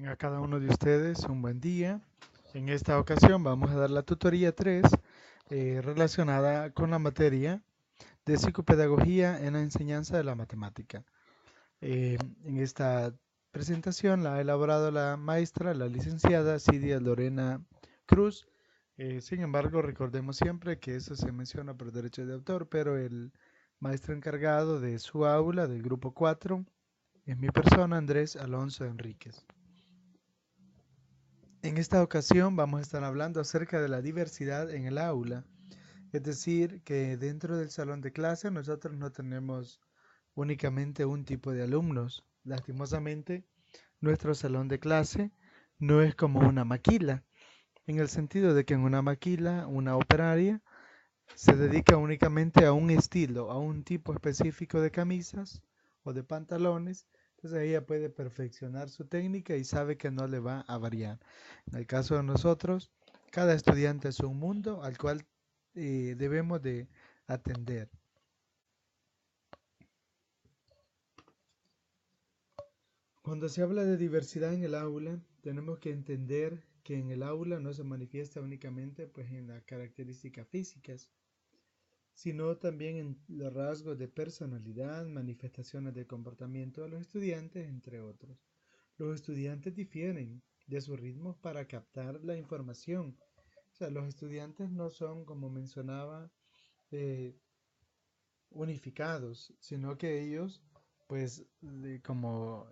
A cada uno de ustedes un buen día. En esta ocasión vamos a dar la tutoría 3 relacionada con la materia de psicopedagogía en la enseñanza de la matemática. En esta presentación la ha elaborado la maestra, la licenciada Cidia Lorena Cruz. Sin embargo, recordemos siempre que eso se menciona por derecho de autor, pero el maestro encargado de su aula del grupo 4 es mi persona, Andrés Alonso Enríquez. En esta ocasión vamos a estar hablando acerca de la diversidad en el aula, es decir, que dentro del salón de clase nosotros no tenemos únicamente un tipo de alumnos. Lastimosamente, nuestro salón de clase no es como una maquila, en el sentido de que en una maquila, una operaria, se dedica únicamente a un estilo, a un tipo específico de camisas o de pantalones. Entonces ella puede perfeccionar su técnica y sabe que no le va a variar. En el caso de nosotros, cada estudiante es un mundo al cual debemos de atender. Cuando se habla de diversidad en el aula, tenemos que entender que en el aula no se manifiesta únicamente pues, en las características físicas, sino también en los rasgos de personalidad, manifestaciones de comportamiento de los estudiantes, entre otros. Los estudiantes difieren de sus ritmos para captar la información. O sea, los estudiantes no son, como mencionaba, eh, unificados, sino que ellos, pues, como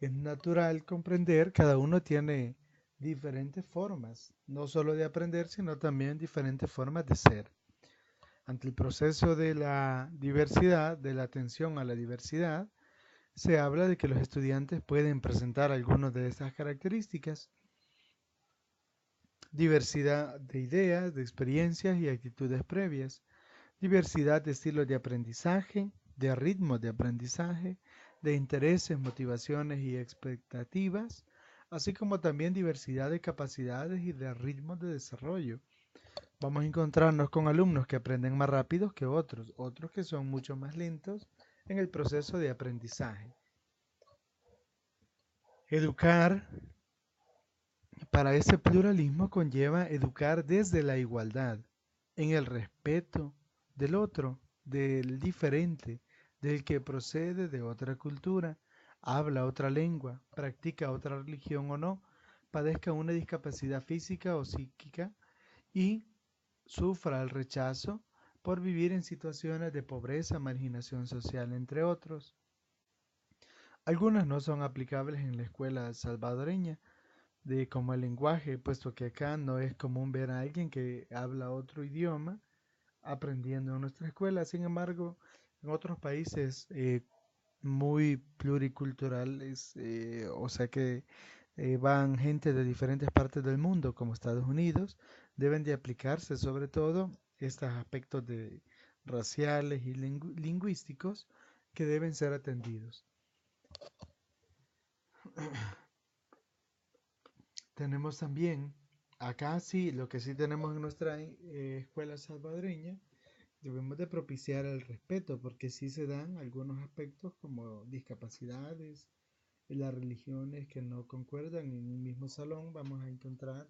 es natural comprender, cada uno tiene diferentes formas, no solo de aprender, sino también diferentes formas de ser. Ante el proceso de la diversidad, de la atención a la diversidad, se habla de que los estudiantes pueden presentar algunas de estas características: diversidad de ideas, de experiencias y actitudes previas, diversidad de estilos de aprendizaje, de ritmos de aprendizaje, de intereses, motivaciones y expectativas, así como también diversidad de capacidades y de ritmos de desarrollo. Vamos a encontrarnos con alumnos que aprenden más rápido que otros, otros que son mucho más lentos en el proceso de aprendizaje. Educar para ese pluralismo conlleva educar desde la igualdad, en el respeto del otro, del diferente, del que procede de otra cultura, habla otra lengua, practica otra religión o no, padezca una discapacidad física o psíquica y sufra el rechazo por vivir en situaciones de pobreza, marginación social, entre otros. Algunas no son aplicables en la escuela salvadoreña, de como el lenguaje, puesto que acá no es común ver a alguien que habla otro idioma aprendiendo en nuestra escuela. Sin embargo, en otros países muy pluriculturales, o sea que van gente de diferentes partes del mundo, como Estados Unidos, deben de aplicarse sobre todo estos aspectos de raciales y lingüísticos que deben ser atendidos. Tenemos también, acá sí, lo que sí tenemos en nuestra escuela salvadoreña, debemos de propiciar el respeto, porque sí se dan algunos aspectos como discapacidades, las religiones que no concuerdan en un mismo salón, vamos a encontrar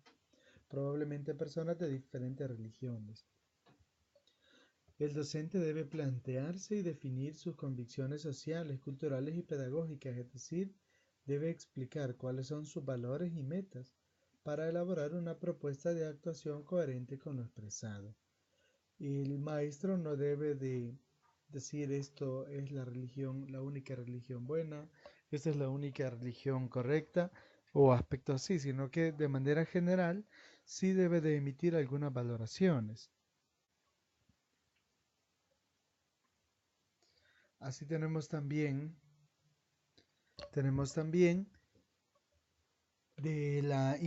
probablemente personas de diferentes religiones. El docente debe plantearse y definir sus convicciones sociales, culturales y pedagógicas, es decir, debe explicar cuáles son sus valores y metas para elaborar una propuesta de actuación coherente con lo expresado. El maestro no debe de decir esto es la religión, la única religión buena, esta es la única religión correcta o aspectos así, sino que de manera general sí debe de emitir algunas valoraciones. Así tenemos también de la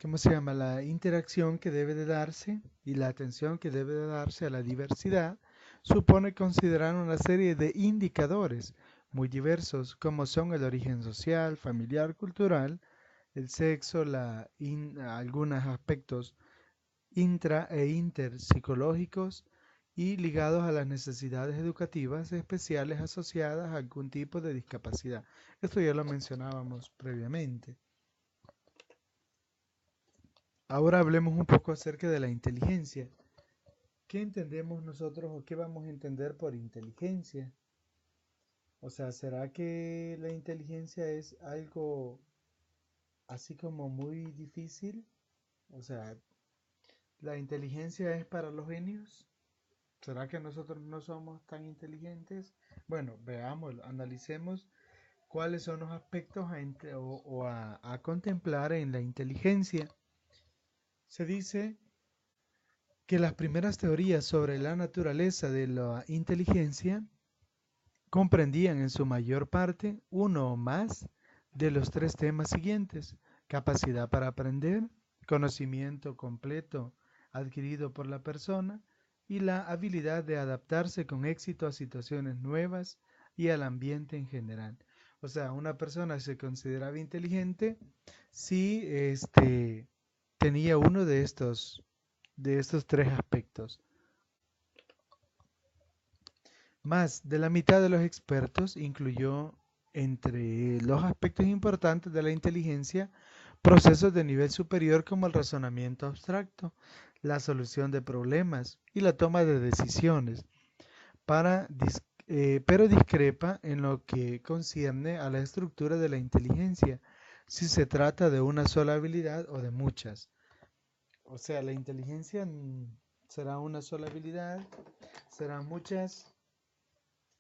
¿cómo se llama? La interacción que debe de darse y la atención que debe de darse a la diversidad supone considerar una serie de indicadores muy diversos como son el origen social, familiar, cultural, el sexo, algunos aspectos intra e interpsicológicos y ligados a las necesidades educativas especiales asociadas a algún tipo de discapacidad. Esto ya lo mencionábamos previamente. Ahora hablemos un poco acerca de la inteligencia. ¿Qué entendemos nosotros o qué vamos a entender por inteligencia? O sea, ¿será que la inteligencia es algo así como muy difícil? O sea, ¿la inteligencia es para los genios? ¿Será que nosotros no somos tan inteligentes? Bueno, veamos, analicemos cuáles son los aspectos a contemplar en la inteligencia. Se dice que las primeras teorías sobre la naturaleza de la inteligencia comprendían en su mayor parte uno o más de los tres temas siguientes: capacidad para aprender, conocimiento completo adquirido por la persona y la habilidad de adaptarse con éxito a situaciones nuevas y al ambiente en general. O sea, una persona se consideraba inteligente si tenía uno de estos tres aspectos. Más de la mitad de los expertos incluyó entre los aspectos importantes de la inteligencia procesos de nivel superior como el razonamiento abstracto, la solución de problemas y la toma de decisiones, pero discrepa en lo que concierne a la estructura de la inteligencia, si se trata de una sola habilidad o de muchas. O sea, la inteligencia será una sola habilidad, serán muchas.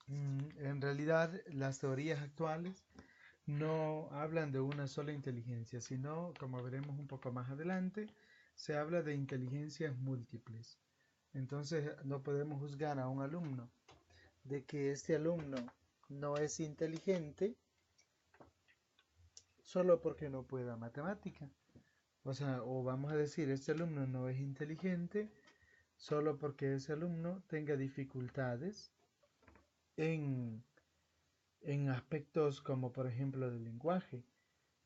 En realidad, las teorías actuales no hablan de una sola inteligencia, sino, como veremos un poco más adelante, se habla de inteligencias múltiples. Entonces, no podemos juzgar a un alumno de que este alumno no es inteligente solo porque no pueda matemática. O sea, o vamos a decir, este alumno no es inteligente solo porque ese alumno tenga dificultades en en aspectos como por ejemplo del lenguaje.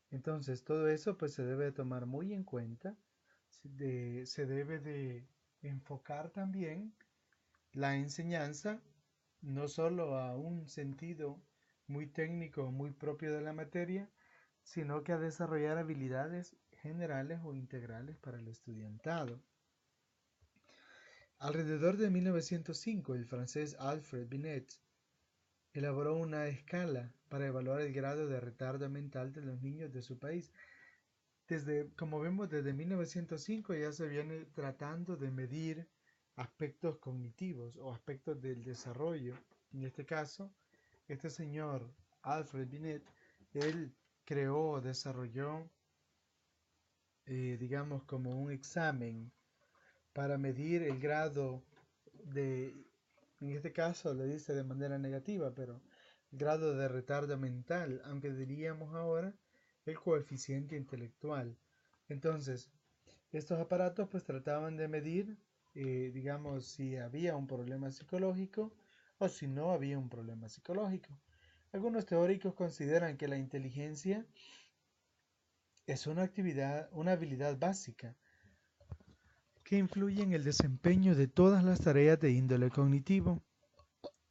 Entonces todo eso pues se debe de tomar muy en cuenta, se debe de enfocar también la enseñanza no solo a un sentido muy técnico, muy propio de la materia, sino que a desarrollar habilidades generales o integrales para el estudiantado. Alrededor de 1905, el francés Alfred Binet elaboró una escala para evaluar el grado de retardo mental de los niños de su país. Como vemos, desde 1905 ya se viene tratando de medir aspectos cognitivos o aspectos del desarrollo. En este caso, este señor Alfred Binet, él creó, desarrolló, digamos, como un examen para medir el grado de, en este caso le dice de manera negativa, pero grado de retardo mental, aunque diríamos ahora el coeficiente intelectual. Entonces, estos aparatos pues trataban de medir, digamos, si había un problema psicológico o si no había un problema psicológico. Algunos teóricos consideran que la inteligencia es una habilidad básica que influye en el desempeño de todas las tareas de índole cognitivo,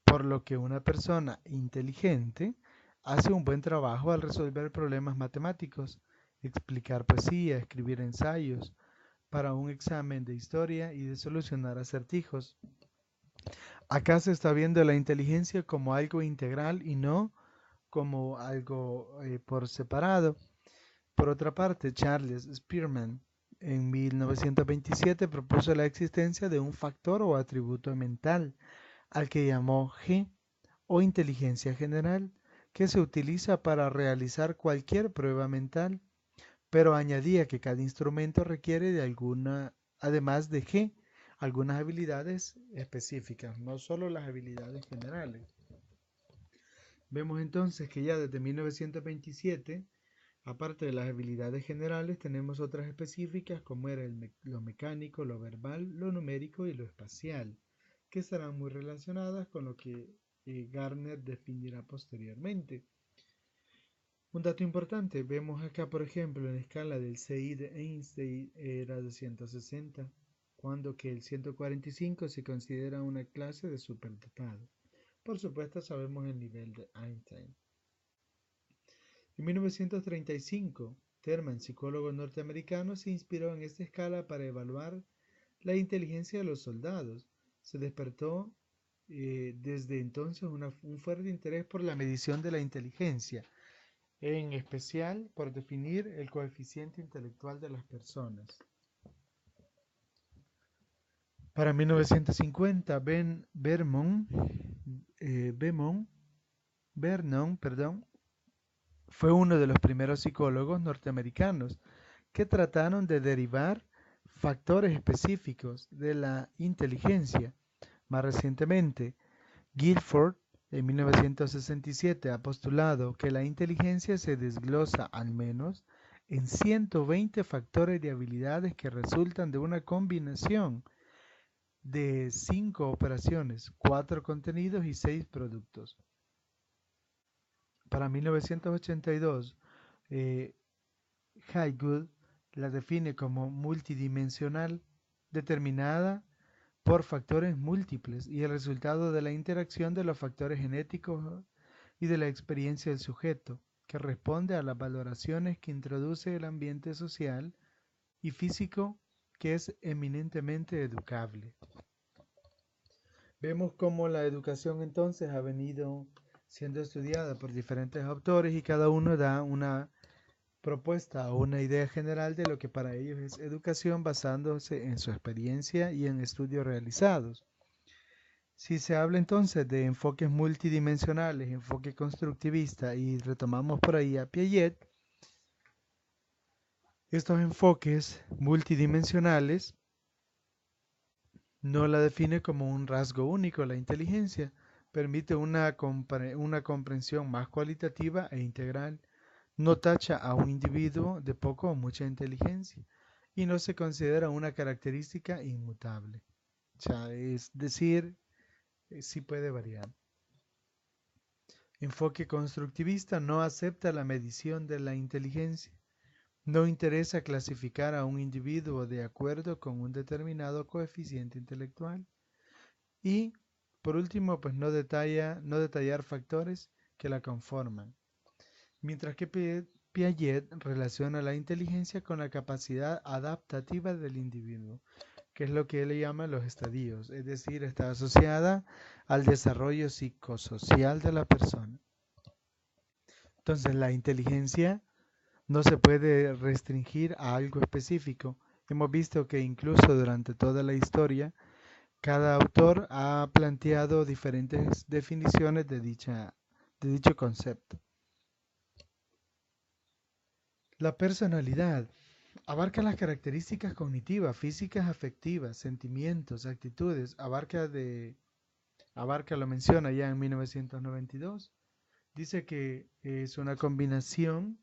por lo que una persona inteligente hace un buen trabajo al resolver problemas matemáticos, explicar poesía, escribir ensayos para un examen de historia y de solucionar acertijos. Acá se está viendo la inteligencia como algo integral y no como algo por separado. Por otra parte, Charles Spearman en 1927 propuso la existencia de un factor o atributo mental, al que llamó G o inteligencia general, que se utiliza para realizar cualquier prueba mental, pero añadía que cada instrumento requiere de alguna, además de G, algunas habilidades específicas, no solo las habilidades generales. Vemos entonces que ya desde 1927, aparte de las habilidades generales, tenemos otras específicas como era lo mecánico, lo verbal, lo numérico y lo espacial, que estarán muy relacionadas con lo que Gardner definirá posteriormente. Un dato importante, vemos acá por ejemplo en la escala del CI de Einstein era de 160, cuando que el 145 se considera una clase de superdotado. Por supuesto, sabemos el nivel de Einstein. En 1935, Terman, psicólogo norteamericano, se inspiró en esta escala para evaluar la inteligencia de los soldados. Se despertó desde entonces un fuerte interés por la medición de la inteligencia, en especial por definir el coeficiente intelectual de las personas. Para 1950, Vernon, fue uno de los primeros psicólogos norteamericanos que trataron de derivar factores específicos de la inteligencia. Más recientemente, Guilford, en 1967, ha postulado que la inteligencia se desglosa al menos en 120 factores de habilidades que resultan de una combinación de 5 operaciones, 4 contenidos y 6 productos. Para 1982, Haygood la define como multidimensional, determinada por factores múltiples y el resultado de la interacción de los factores genéticos y de la experiencia del sujeto, que responde a las valoraciones que introduce el ambiente social y físico, que es eminentemente educable. Vemos cómo la educación entonces ha venido siendo estudiada por diferentes autores y cada uno da una propuesta o una idea general de lo que para ellos es educación basándose en su experiencia y en estudios realizados. Si se habla entonces de enfoques multidimensionales, enfoque constructivista y retomamos por ahí a Piaget, estos enfoques multidimensionales no la define como un rasgo único. La inteligencia permite una comprensión más cualitativa e integral. No tacha a un individuo de poco o mucha inteligencia y no se considera una característica inmutable. O sea, es decir, sí puede variar. Enfoque constructivista no acepta la medición de la inteligencia. No interesa clasificar a un individuo de acuerdo con un determinado coeficiente intelectual. Y, por último, pues no detallar factores que la conforman. Mientras que Piaget relaciona la inteligencia con la capacidad adaptativa del individuo, que es lo que él llama los estadios, es decir, está asociada al desarrollo psicosocial de la persona. Entonces, la inteligencia no se puede restringir a algo específico. Hemos visto que incluso durante toda la historia, cada autor ha planteado diferentes definiciones de dicho concepto. La personalidad abarca las características cognitivas, físicas, afectivas, sentimientos, actitudes, lo menciona ya en 1992. Dice que es una combinación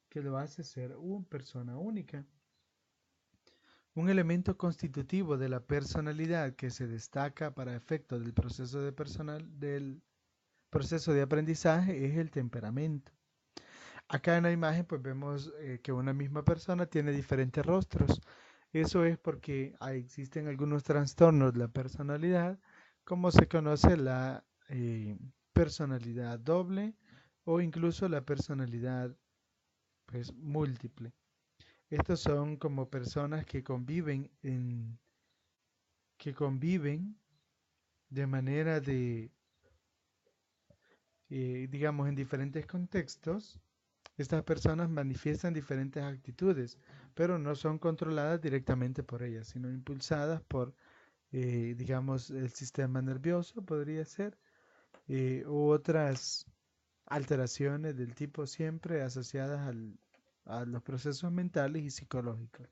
que lo hace ser una persona única. Un elemento constitutivo de la personalidad que se destaca para efectos del del proceso de aprendizaje es el temperamento. Acá en la imagen pues vemos que una misma persona tiene diferentes rostros. Eso es porque existen algunos trastornos de la personalidad, como se conoce la personalidad doble o incluso la personalidad pues, múltiple. Estos son como personas que conviven de manera digamos, en diferentes contextos. Estas personas manifiestan diferentes actitudes, pero no son controladas directamente por ellas, sino impulsadas por, digamos, el sistema nervioso, podría ser, u otras alteraciones del tipo siempre asociadas a los procesos mentales y psicológicos.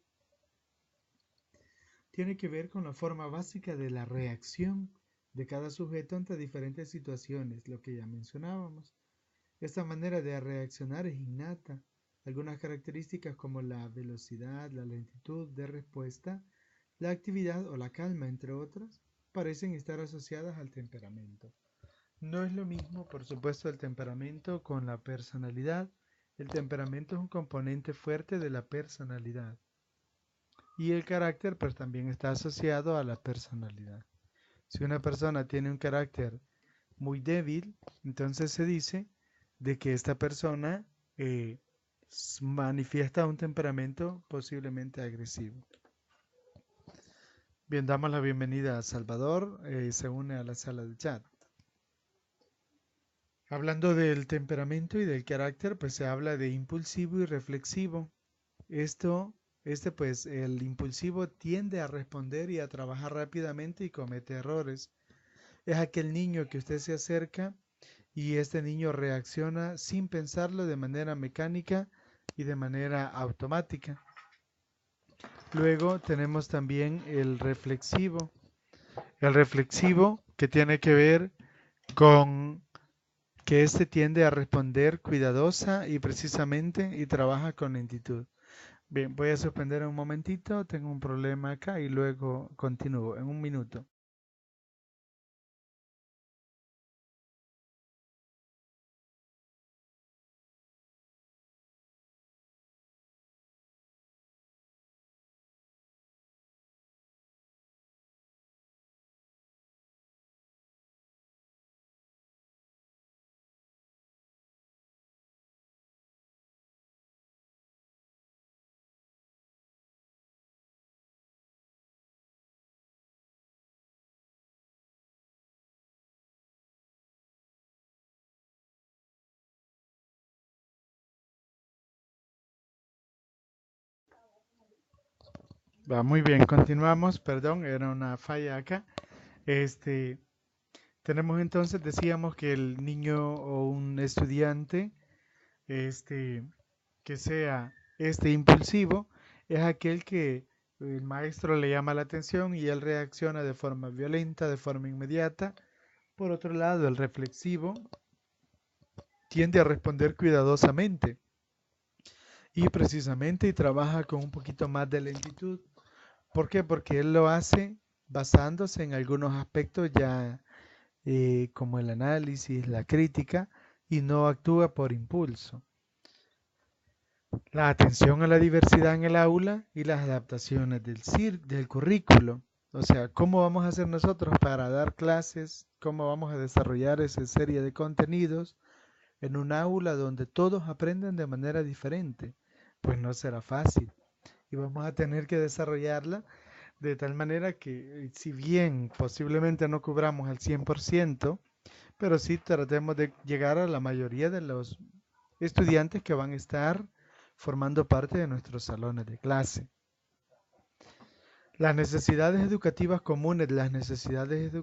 Tiene que ver con la forma básica de la reacción de cada sujeto ante diferentes situaciones, lo que ya mencionábamos. Esta manera de reaccionar es innata. Algunas características como la velocidad, la lentitud de respuesta, la actividad o la calma, entre otras, parecen estar asociadas al temperamento. No es lo mismo, por supuesto, el temperamento con la personalidad. El temperamento es un componente fuerte de la personalidad. Y el carácter pues también está asociado a la personalidad. Si una persona tiene un carácter muy débil, entonces se dice de que esta persona eh, manifiesta un temperamento posiblemente agresivo. Bien, damos la bienvenida a Salvador, se une a la sala de chat. Hablando del temperamento y del carácter, pues se habla de impulsivo y reflexivo. Esto, pues el impulsivo tiende a responder y a trabajar rápidamente y comete errores. Es aquel niño que usted se acerca y este niño reacciona sin pensarlo de manera mecánica y de manera automática. Luego tenemos también el reflexivo. El reflexivo que tiene que ver con que éste tiende a responder cuidadosa y precisamente y trabaja con lentitud. Bien, voy a suspender un momentito, tengo un problema acá y luego continúo en un minuto. Va muy bien, continuamos, perdón, era una falla acá. Este, tenemos entonces, decíamos que el niño o un estudiante, este, que sea impulsivo, es aquel que el maestro le llama la atención y él reacciona de forma violenta, de forma inmediata. Por otro lado, el reflexivo tiende a responder cuidadosamente y precisamente y trabaja con un poquito más de lentitud. ¿Por qué? Porque él lo hace basándose en algunos aspectos ya como el análisis, la crítica, y no actúa por impulso. La atención a la diversidad en el aula y las adaptaciones del currículo. O sea, ¿cómo vamos a hacer nosotros para dar clases? ¿Cómo vamos a desarrollar esa serie de contenidos en un aula donde todos aprenden de manera diferente? Pues no será fácil. Y vamos a tener que desarrollarla de tal manera que, si bien posiblemente no cubramos al 100%, pero sí tratemos de llegar a la mayoría de los estudiantes que van a estar formando parte de nuestros salones de clase. Las necesidades educativas comunes, las necesidades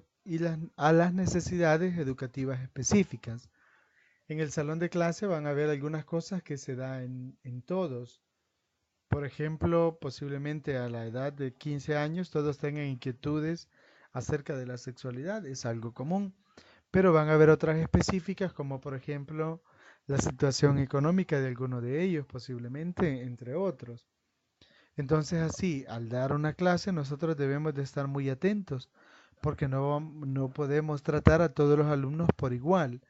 a las necesidades educativas específicas. En el salón de clase van a ver algunas cosas que se dan en todos. Por ejemplo, posiblemente a la edad de 15 años todos tengan inquietudes acerca de la sexualidad, es algo común, pero van a haber otras específicas como por ejemplo la situación económica de alguno de ellos, posiblemente, entre otros. Entonces así, al dar una clase nosotros debemos de estar muy atentos porque no podemos tratar a todos los alumnos por igual,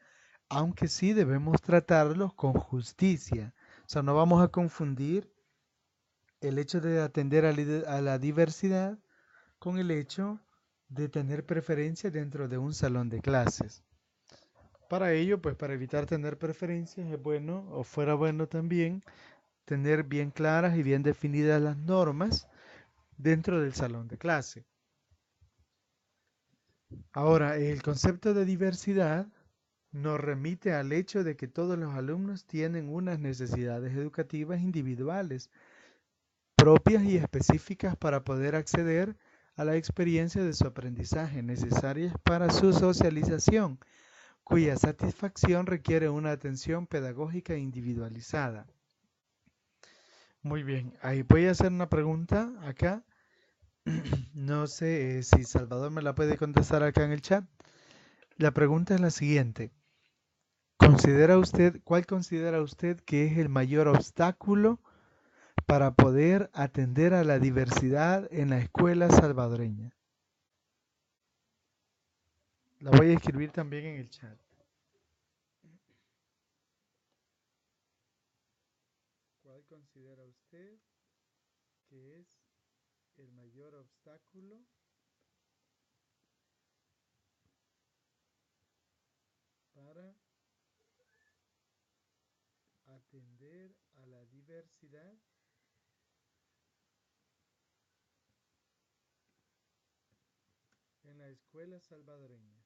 aunque sí debemos tratarlos con justicia. O sea, no vamos a confundir el hecho de atender a la diversidad con el hecho de tener preferencia dentro de un salón de clases. Para ello, pues para evitar tener preferencias es bueno o fuera bueno también tener bien claras y bien definidas las normas dentro del salón de clase. Ahora, el concepto de diversidad nos remite al hecho de que todos los alumnos tienen unas necesidades educativas individuales propias y específicas para poder acceder a la experiencia de su aprendizaje necesarias para su socialización, cuya satisfacción requiere una atención pedagógica individualizada. Muy bien, ahí voy a hacer una pregunta acá. No sé si Salvador me la puede contestar acá en el chat. La pregunta es la siguiente. ¿Cuál considera usted que es el mayor obstáculo para poder atender a la diversidad en la escuela salvadoreña? La voy a escribir también en el chat. ¿Cuál considera usted que es el mayor obstáculo para atender a la diversidad en la escuela salvadoreña.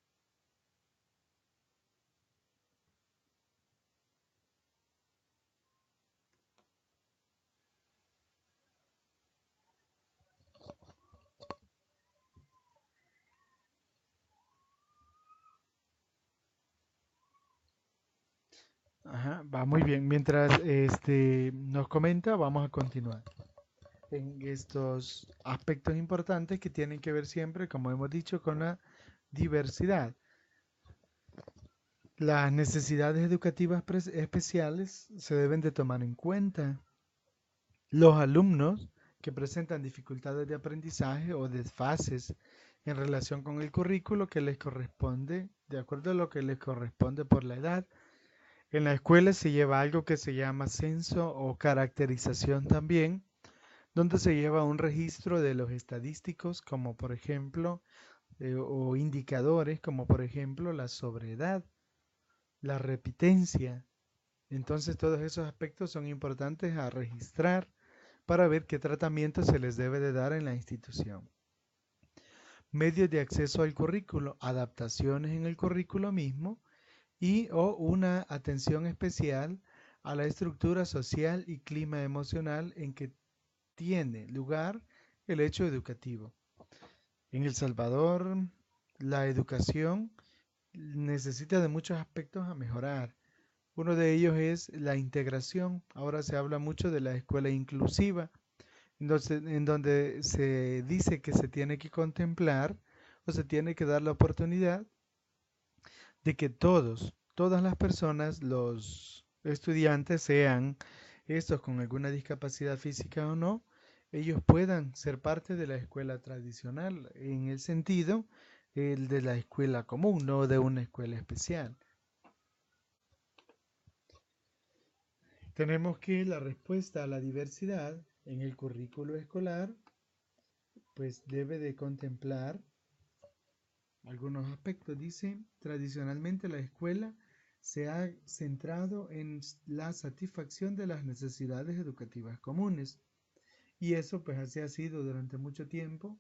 Ajá, va muy bien. Mientras nos comenta, vamos a continuar en estos aspectos importantes que tienen que ver siempre, como hemos dicho, con la diversidad. Las necesidades educativas especiales se deben de tomar en cuenta. Los alumnos que presentan dificultades de aprendizaje o desfases en relación con el currículo que les corresponde, de acuerdo a lo que les corresponde por la edad. En la escuela se lleva algo que se llama censo o caracterización también, donde se lleva un registro de los estadísticos, como por ejemplo, o indicadores, como por ejemplo la sobreedad, la repitencia. Entonces todos esos aspectos son importantes a registrar para ver qué tratamiento se les debe de dar en la institución. Medios de acceso al currículo, adaptaciones en el currículo mismo y o una atención especial a la estructura social y clima emocional en que tiene lugar el hecho educativo. En El Salvador, la educación necesita de muchos aspectos a mejorar. Uno de ellos es la integración. Ahora se habla mucho de la escuela inclusiva, entonces, en donde se dice que se tiene que contemplar o se tiene que dar la oportunidad de que todas las personas, los estudiantes, sean estos con alguna discapacidad física o no, ellos puedan ser parte de la escuela tradicional, en el sentido el de la escuela común, no de una escuela especial. Tenemos que la respuesta a la diversidad en el currículo escolar, pues debe de contemplar algunos aspectos. Dice, tradicionalmente la escuela se ha centrado en la satisfacción de las necesidades educativas comunes. Y eso pues así ha sido durante mucho tiempo.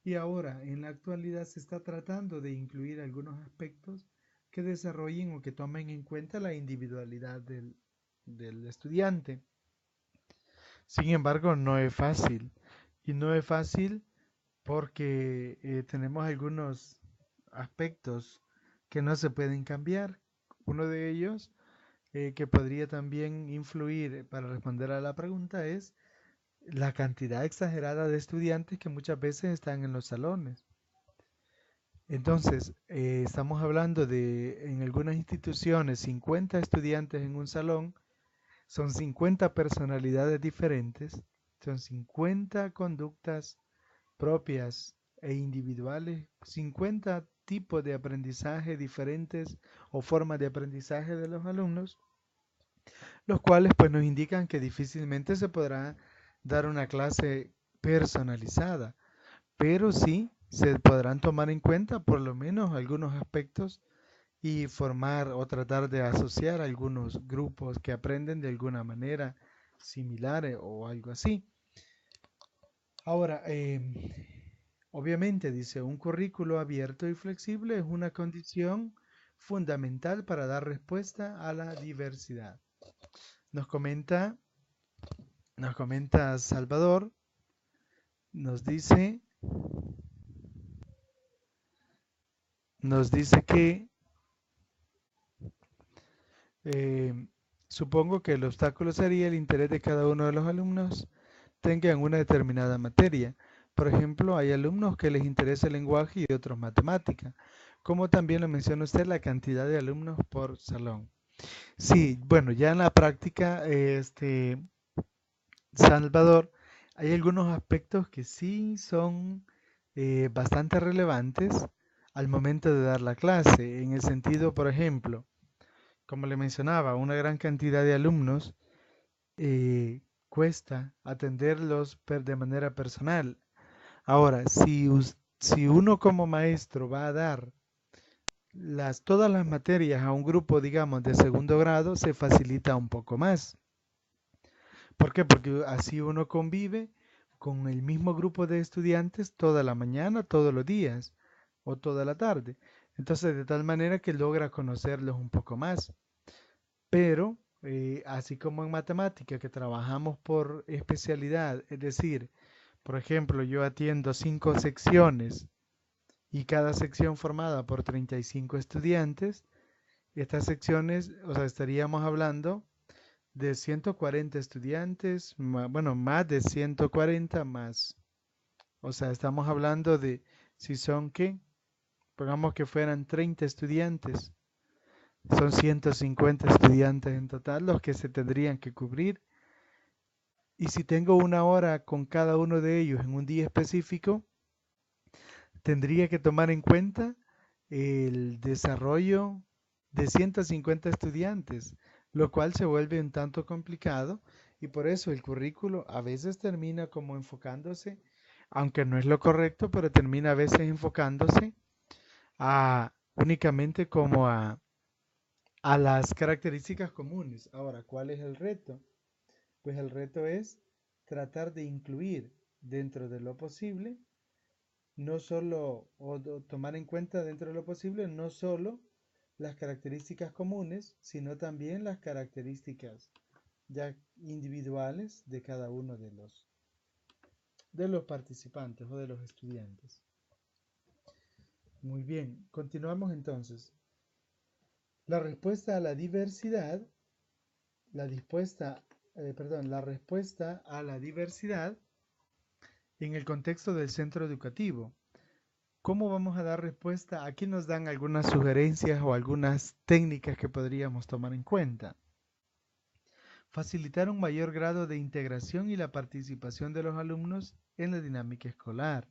Y ahora, en la actualidad, se está tratando de incluir algunos aspectos que desarrollen o que tomen en cuenta la individualidad del estudiante. Sin embargo, no es fácil. Y no es fácil porque tenemos algunos aspectos que no se pueden cambiar. Uno de ellos que podría también influir para responder a la pregunta es la cantidad exagerada de estudiantes que muchas veces están en los salones. Entonces, estamos hablando de en algunas instituciones 50 estudiantes en un salón, son 50 personalidades diferentes, son 50 conductas propias e individuales, 50 tipos de aprendizaje diferentes o formas de aprendizaje de los alumnos, los cuales pues nos indican que difícilmente se podrá dar una clase personalizada, pero sí se podrán tomar en cuenta por lo menos algunos aspectos y formar o tratar de asociar algunos grupos que aprenden de alguna manera similar o algo así. Ahora, obviamente, dice, un currículo abierto y flexible es una condición fundamental para dar respuesta a la diversidad. Nos comenta, nos comenta Salvador, nos dice, nos dice que eh, supongo que el obstáculo sería el interés de cada uno de los alumnos tengan una determinada materia. Por ejemplo, hay alumnos que les interesa el lenguaje y otros matemática, como también lo menciona usted, la cantidad de alumnos por salón. Sí, bueno, ya en la práctica, Salvador, hay algunos aspectos que sí son bastante relevantes al momento de dar la clase, en el sentido, por ejemplo, como le mencionaba, una gran cantidad de alumnos cuesta atenderlos de manera personal. Ahora, si uno como maestro va a dar todas las materias a un grupo, digamos, de segundo grado, se facilita un poco más. ¿Por qué? Porque así uno convive con el mismo grupo de estudiantes toda la mañana, todos los días o toda la tarde. Entonces, de tal manera que logra conocerlos un poco más. Pero, así como en matemática, que trabajamos por especialidad, es decir, por ejemplo, yo atiendo 5 secciones y cada sección formada por 35 estudiantes, estas secciones, o sea, estaríamos hablando de 140 estudiantes, bueno, más de 140 más. O sea, estamos hablando de si son qué, pongamos que fueran 30 estudiantes, son 150 estudiantes en total los que se tendrían que cubrir. Y si tengo una hora con cada uno de ellos en un día específico, tendría que tomar en cuenta el desarrollo de 150 estudiantes, lo cual se vuelve un tanto complicado y por eso el currículo a veces termina como enfocándose, aunque no es lo correcto, pero termina a veces enfocándose únicamente como a las características comunes. Ahora, ¿cuál es el reto? Pues el reto es tratar de incluir dentro de lo posible no solo, tomar en cuenta dentro de lo posible, no solo las características comunes, sino también las características ya individuales de cada uno de los participantes o de los estudiantes. Muy bien, continuamos entonces. La respuesta a la diversidad, la respuesta a la diversidad en el contexto del centro educativo. ¿Cómo vamos a dar respuesta? Aquí nos dan algunas sugerencias o algunas técnicas que podríamos tomar en cuenta. Facilitar un mayor grado de integración y la participación de los alumnos en la dinámica escolar.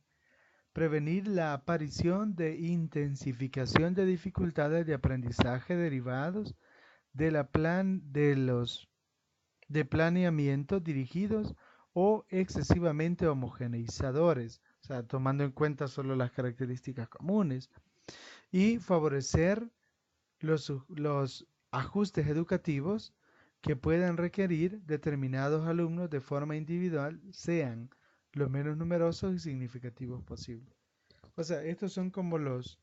Prevenir la aparición de intensificación de dificultades de aprendizaje derivados de planeamientos dirigidos o excesivamente homogeneizadores, o sea, tomando en cuenta solo las características comunes, y favorecer los ajustes educativos que puedan requerir determinados alumnos de forma individual, sean lo menos numerosos y significativos posible. O sea, estos son como los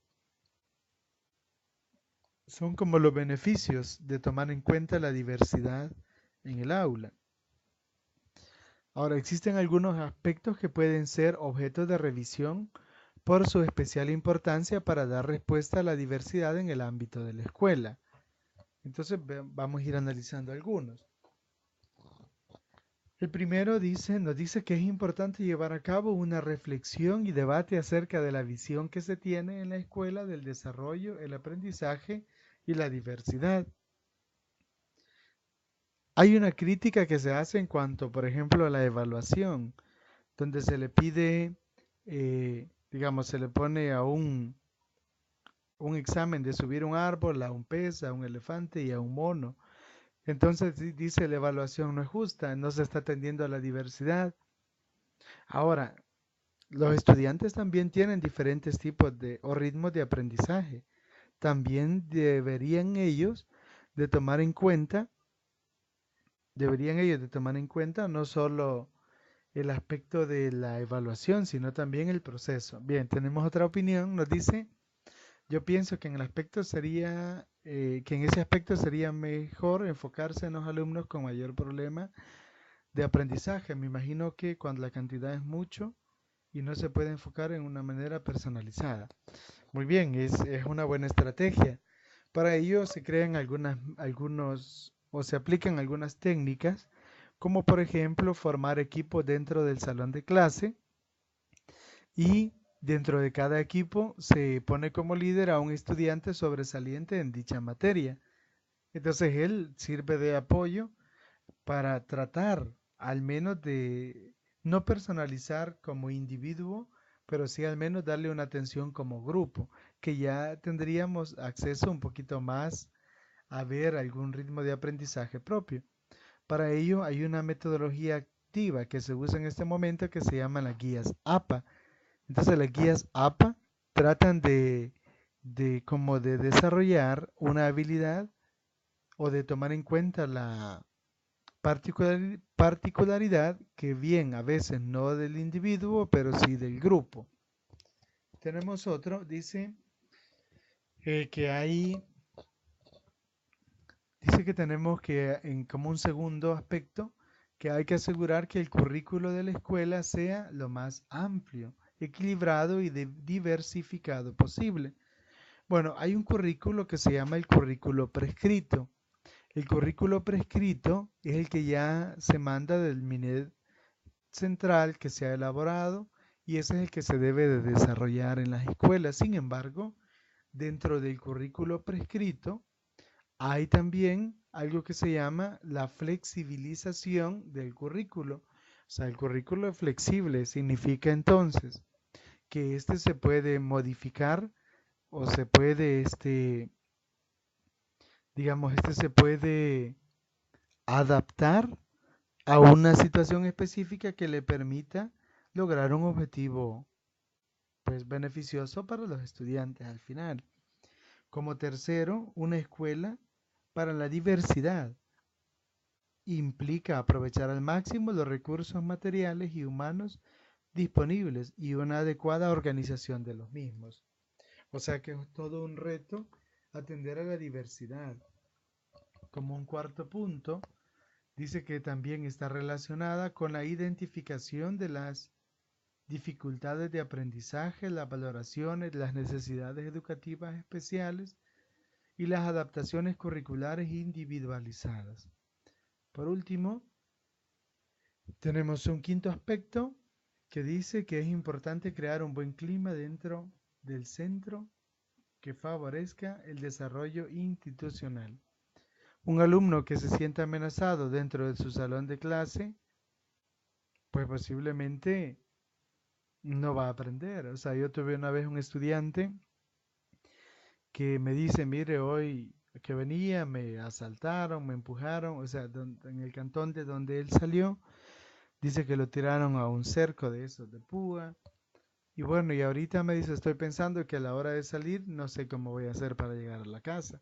beneficios de tomar en cuenta la diversidad en el aula. Ahora, existen algunos aspectos que pueden ser objeto de revisión por su especial importancia para dar respuesta a la diversidad en el ámbito de la escuela. Entonces vamos a ir analizando algunos. El primero nos dice que es importante llevar a cabo una reflexión y debate acerca de la visión que se tiene en la escuela del desarrollo, el aprendizaje y la diversidad. Hay una crítica que se hace en cuanto, por ejemplo, a la evaluación, donde se le pide, digamos, se le pone a un examen de subir un árbol, a un pez, a un elefante y a un mono. Entonces dice la evaluación no es justa, no se está atendiendo a la diversidad. Ahora, los estudiantes también tienen diferentes tipos o ritmos de aprendizaje. También de tomar en cuenta, deberían ellos de tomar en cuenta no solo el aspecto de la evaluación, sino también el proceso. Bien, tenemos otra opinión, nos dice, yo pienso que que en ese aspecto sería mejor enfocarse en los alumnos con mayor problema de aprendizaje. Me imagino que cuando la cantidad es mucho y no se puede enfocar en una manera personalizada. Muy bien, es una buena estrategia. Para ello se crean algunos o se aplican algunas técnicas, como por ejemplo formar equipos dentro del salón de clase y dentro de cada equipo se pone como líder a un estudiante sobresaliente en dicha materia. Entonces él sirve de apoyo para tratar al menos de no personalizar como individuo, pero sí al menos darle una atención como grupo, que ya tendríamos acceso un poquito más a ver algún ritmo de aprendizaje propio. Para ello hay una metodología activa que se usa en este momento que se llama las guías APA. Entonces las guías APA tratan de como de desarrollar una habilidad o de tomar en cuenta la particularidad que bien a veces no del individuo, pero sí del grupo. Tenemos otro, dice que dice que tenemos que, en como un segundo aspecto, que hay que asegurar que el currículo de la escuela sea lo más amplio, equilibrado y diversificado posible. Bueno, hay un currículo que se llama el currículo prescrito. El currículo prescrito es el que ya se manda del MINED central que se ha elaborado y ese es el que se debe de desarrollar en las escuelas. Sin embargo, dentro del currículo prescrito hay también algo que se llama la flexibilización del currículo. O sea, el currículo flexible significa entonces que este se puede modificar o se puede, digamos, este se puede adaptar a una situación específica que le permita lograr un objetivo pues beneficioso para los estudiantes al final. Como tercero, una escuela para la diversidad implica aprovechar al máximo los recursos materiales y humanos disponibles y una adecuada organización de los mismos. O sea que es todo un reto atender a la diversidad. Como un cuarto punto, dice que también está relacionada con la identificación de las dificultades de aprendizaje, las valoraciones, las necesidades educativas especiales y las adaptaciones curriculares individualizadas. Por último, tenemos un quinto aspecto que dice que es importante crear un buen clima dentro del centro que favorezca el desarrollo institucional. Un alumno que se sienta amenazado dentro de su salón de clase, pues posiblemente no va a aprender. O sea, yo tuve una vez un estudiante que me dice, mire, hoy que venía me asaltaron, me empujaron, o sea, en el cantón de donde él salió, dice que lo tiraron a un cerco de esos de púa. Y bueno, y ahorita me dice, estoy pensando que a la hora de salir no sé cómo voy a hacer para llegar a la casa.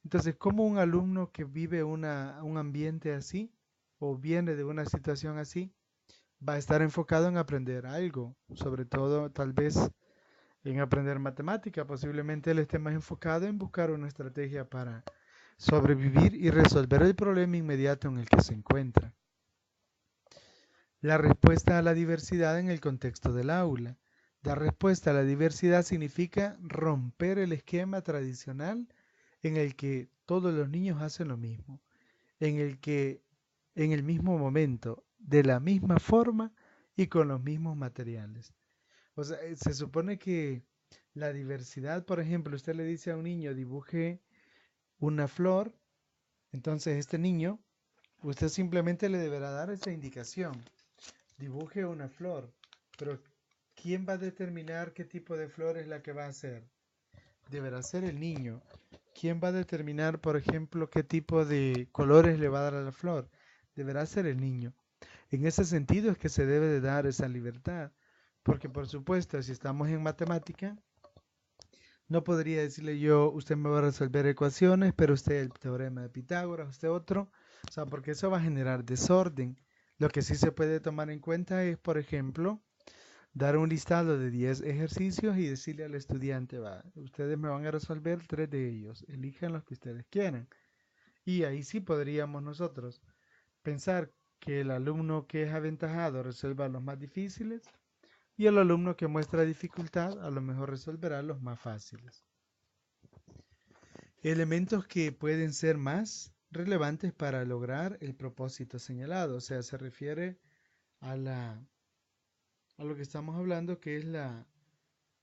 Entonces, ¿cómo un alumno que vive un ambiente así o viene de una situación así va a estar enfocado en aprender algo? Sobre todo, tal vez en aprender matemática. Posiblemente él esté más enfocado en buscar una estrategia para sobrevivir y resolver el problema inmediato en el que se encuentra. La respuesta a la diversidad en el contexto del aula. Dar respuesta a la diversidad significa romper el esquema tradicional en el que todos los niños hacen lo mismo, en el que en el mismo momento, de la misma forma y con los mismos materiales. O sea, se supone que la diversidad, por ejemplo, usted le dice a un niño dibuje una flor, entonces este niño, usted simplemente le deberá dar esa indicación, dibuje una flor, pero ¿quién va a determinar qué tipo de flor es la que va a hacer? Deberá ser el niño. ¿Quién va a determinar, por ejemplo, qué tipo de colores le va a dar a la flor? Deberá ser el niño. En ese sentido es que se debe de dar esa libertad, porque por supuesto, si estamos en matemática, no podría decirle yo, usted me va a resolver ecuaciones, pero usted el teorema de Pitágoras, usted otro, o sea, porque eso va a generar desorden. Lo que sí se puede tomar en cuenta es, por ejemplo, dar un listado de 10 ejercicios y decirle al estudiante, va, ustedes me van a resolver 3 de ellos, elijan los que ustedes quieran. Y ahí sí podríamos nosotros pensar que el alumno que es aventajado resuelva los más difíciles y el alumno que muestra dificultad a lo mejor resolverá los más fáciles. Elementos que pueden ser más relevantes para lograr el propósito señalado, o sea, se refiere a a lo que estamos hablando, que es la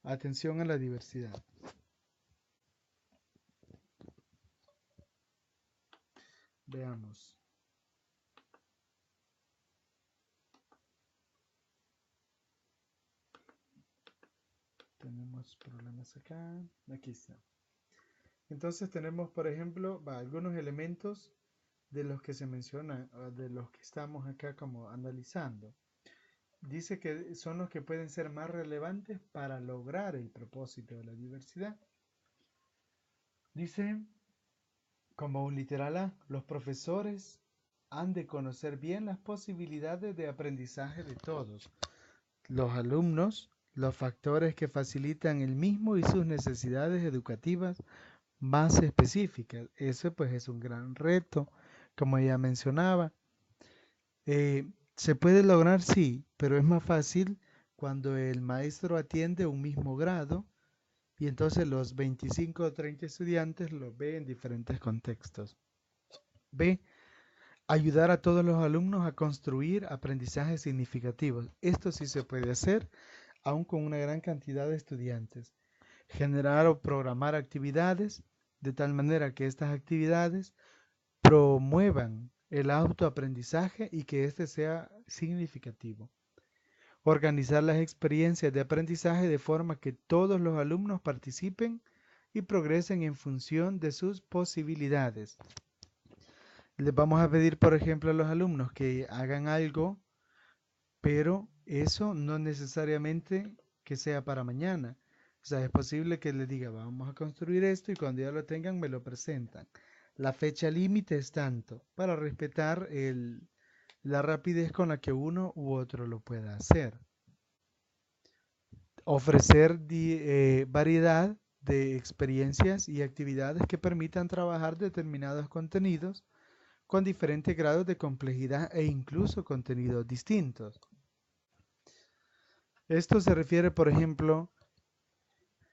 atención a la diversidad. Veamos. Tenemos problemas acá. Aquí está. Entonces tenemos, por ejemplo, algunos elementos de los que se mencionan, de los que estamos acá como analizando. dice que son los que pueden ser más relevantes para lograr el propósito de la diversidad. Dice, como un literal A, los profesores han de conocer bien las posibilidades de aprendizaje de todos, los alumnos, los factores que facilitan el mismo y sus necesidades educativas más específicas. Eso pues es un gran reto, como ya mencionaba. Se puede lograr, sí, pero es más fácil cuando el maestro atiende un mismo grado y entonces los 25 o 30 estudiantes los ve en diferentes contextos. B. Ayudar a todos los alumnos a construir aprendizajes significativos. Esto sí se puede hacer, aún con una gran cantidad de estudiantes. Generar o programar actividades de tal manera que estas actividades promuevan el autoaprendizaje y que éste sea significativo. Organizar las experiencias de aprendizaje de forma que todos los alumnos participen y progresen en función de sus posibilidades. Les vamos a pedir, por ejemplo, a los alumnos que hagan algo, pero eso no necesariamente que sea para mañana. O sea, es posible que les diga, vamos a construir esto y cuando ya lo tengan me lo presentan. La fecha límite es tanto para respetar la rapidez con la que uno u otro lo pueda hacer. Ofrecer variedad de experiencias y actividades que permitan trabajar determinados contenidos con diferentes grados de complejidad e incluso contenidos distintos. Esto se refiere, por ejemplo,